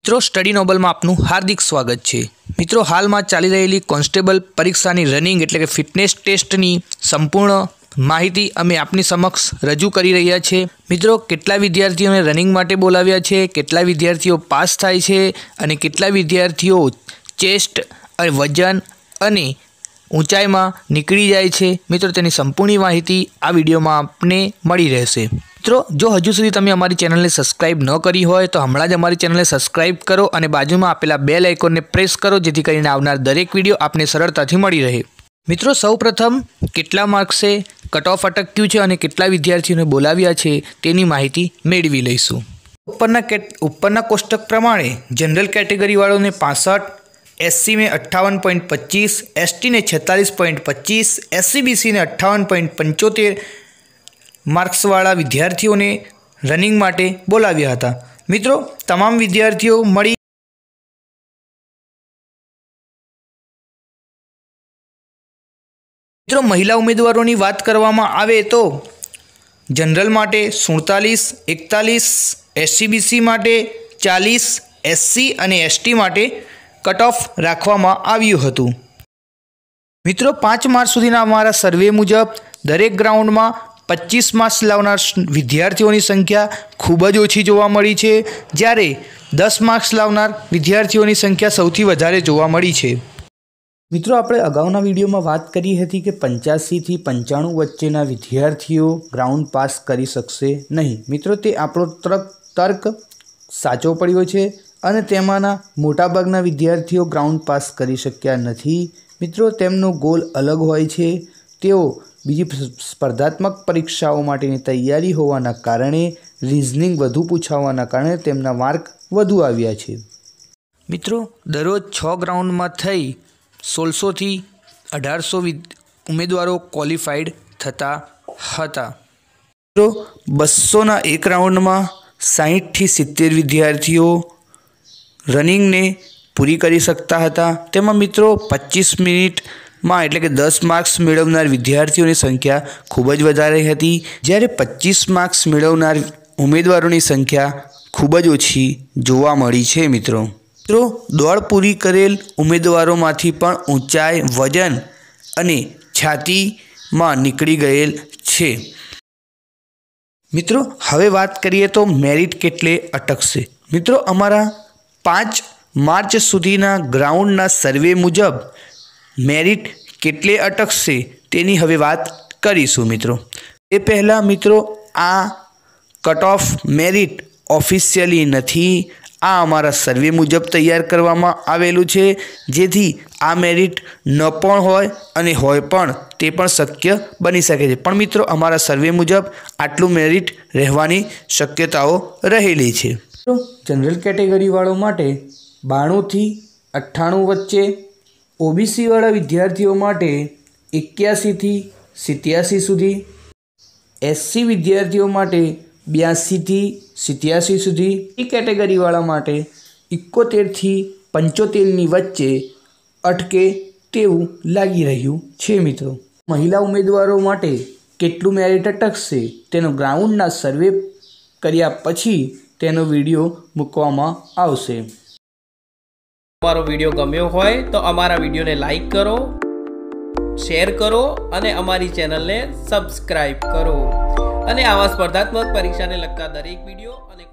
मित्रों study Nobel में आपनु हार्दिक स्वागत है। मित्रों हाल में चाली रहेली कॉन्स्टेबल परीक्षा की रनिंग एटले के फिटनेस टेस्ट की संपूर्ण माहिती अमे आपनी समक्ष रजू करी रह्या छे। मित्रों केटला विद्यार्थीओं ने रनिंग माटे बोलाव्या छे, केटला विद्यार्थीओ पास थाय छे अने केटला विद्यार्थीओ चेस्ट अने वजन अने ऊंचाई में निकली जाए छे। मित्रों तेनी संपूर्ण माहिती आ विडियो में आपने मળી रहेशे। मित्रों जो हजू सुधी तमे अमारी चेनल ने सब्सक्राइब न करी होय तो हमणां ज अमारी चेनल ने सब्सक्राइब करो और बाजू में आपेला बेल आइकन ने प्रेस करो, जेथी करीने आवनार दरेक विडियो आपने सरळताथी मળી रहे। मित्रों सौ प्रथम केटला मार्क्से कट ऑफ अटक्युं छे अने केटला विद्यार्थीओने बोलाव्या छे तेनी माहिती मेळवी लईशुं। उपरना कोष्टक प्रमाणे जनरल कैटेगरी वाळोने 65, एससी में 58.25, एसटी ने 46.25, एससीबीसी ने 58.75 मार्क्सवाळा विद्यार्थीओने रनिंग माटे बोलाव्या हता। मित्रों तमाम विद्यार्थीओ मळी मित्रों महिला उम्मीदवारों बात करवामां आवे तो जनरल माटे 47, 41, एससीबीसी माटे 40, एससी अने एसटी माटे कट ऑफ राखवामां आव्युं हतुं। मित्रों 5 मार्च सुधीना अमारा सर्वे मुजब दरेक ग्राउंड में 25 मार्क्स लावनार विद्यार्थीओनी संख्या खूब ज ओછી जोवा मळी छे, ज्यारे 10 मार्क्स लावनार विद्यार्थीओनी संख्या सौथी वधारे जोवा मळी छे। मित्रों आपणे अगाउना विडियोमां वात करी हती के 85 થી 95 वच्चेना विद्यार्थीओ ग्राउंड पास करी शकशे नहीं। मित्रों ते आपणो तर्क साचो पड्यो छे अने तेमाना मोटाभागना विद्यार्थीओ ग्राउंड पास करी शक्या नथी। मित्रों तेमनो गोल अलग होय छे, तेओ बीजी स्पर्धात्मक परीक्षाओं माटेनी तैयारी होवाना कारणे रीजनिंग वधु पूछावाना कारणे तेमना मार्क वधु आव्या छे। मित्रों दररोज 6 ग्राउंड में थई 1600 થી 1800 उम्मीदवारों क्वॉलिफाइड थता हता। मित्रों 200 एक राउंड में 60 થી 70 विद्यार्थीओ रनिंग ने पूरी करी सकता हता। तेमां मित्रों 25 मिनिट में एटले के 10 मार्क्स मेळवनार विद्यार्थीओनी संख्या खूब ज वधारे हती, ज्यारे 25 मार्क्स मेळवनार उम्मीदवारोनी संख्या खूब ज ओછી जोवा मळी छे। मित्रों दौड़ पूरी करेल उम्मीदवारोमांथी पण ऊंचाई, वजन अने छाती में निकली गयेल छे। मित्रों हवे बात करिए तो मेरिट केटले अटकशे। मित्रों अमारा 5 मार्च सुधीना ग्राउंडना सर्वे मुजब मेरिट केटले अटकशे तेनी हवे बात करीशुं। मित्रों ए पहला मित्रों आ कट ऑफ मेरिट ऑफिशियली नथी, आ अमारा सर्वे मुजब तैयार करवामां आवेलुं छे, जेथी आ मेरिट न पण होय अने होय पण ते पण शक्य बनी शके छे। पण मित्रों अमारा सर्वे मुजब आटलुं मेरिट रहेवानी शक्यताओ रहेली छे। जनरल कैटेगरी वाळो माटे 92 થી 98 वच्चे, ओबीसी वाळा विद्यार्थीओ माटे 81 થી 87 सुधी, एससी विद्यार्थीओ माटे 82 થી 87 सुधी, ई कैटेगरी वाला माटे 71 થી 75 ની वच्चे अटके तेवुं लागी रह्युं छे। मित्रों महिला उम्मीदवारों माटे केटलुं मेरिट अटकशे तेनो ग्राउंडना सर्वे कर्या पछी तेनो विडियो मूकवामां आवशे। अमारो विडियो गम्यो होय तो अमारा विडियो ने लाइक करो, शेर करो अने अमारी चेनल ने सब्सक्राइब करो अने आवा स्पर्धात्मक परीक्षा ने लगता दरेक विडियो अने